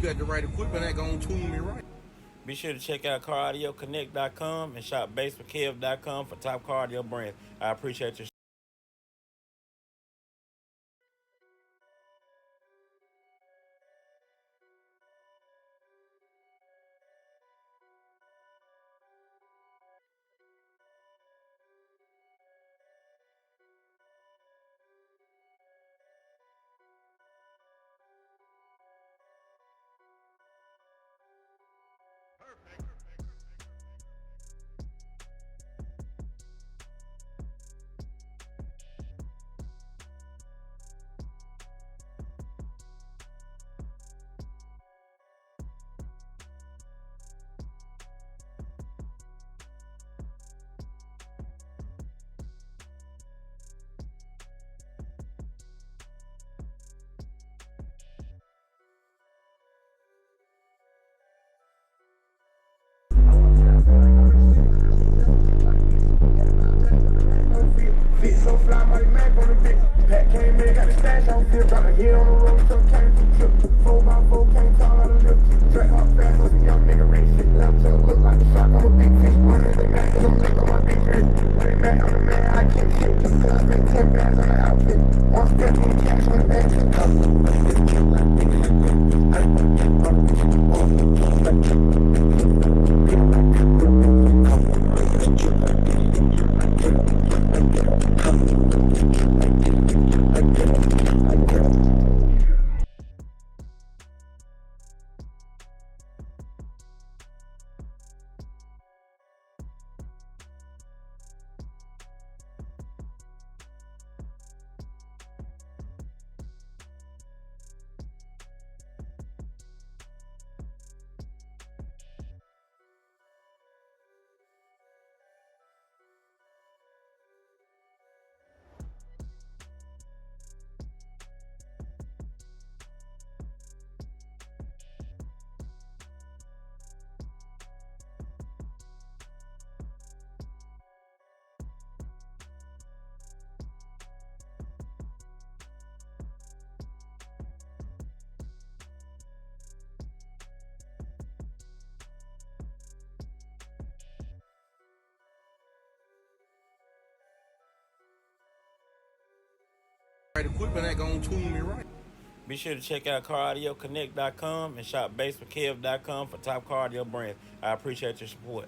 got the right equipment, that gonna tune me right. Be sure to check out CarAudioConnect.com and shop BASSWITHKEV.com for top car audio brands. I appreciate your So fly, money Mac on the bitch. Pat came in, got a stash on field. Got a hit on the road, so came to trip. 4x4 came tall out of lip. Track hard fast, was a young nigga race shit. Left tail look like a shark, I'm a big fish. One of the Mac, cause I'm big on my big wrist. Money Mac on the man, I can't shit. Cause I spent 10 bands on the outfit. One step on the cash on the back. Right equipment, that gonna tune me right. Be sure to check out CarAudioConnect.com and shop BASSWITHKEV.com for top car audio brands. I appreciate your support.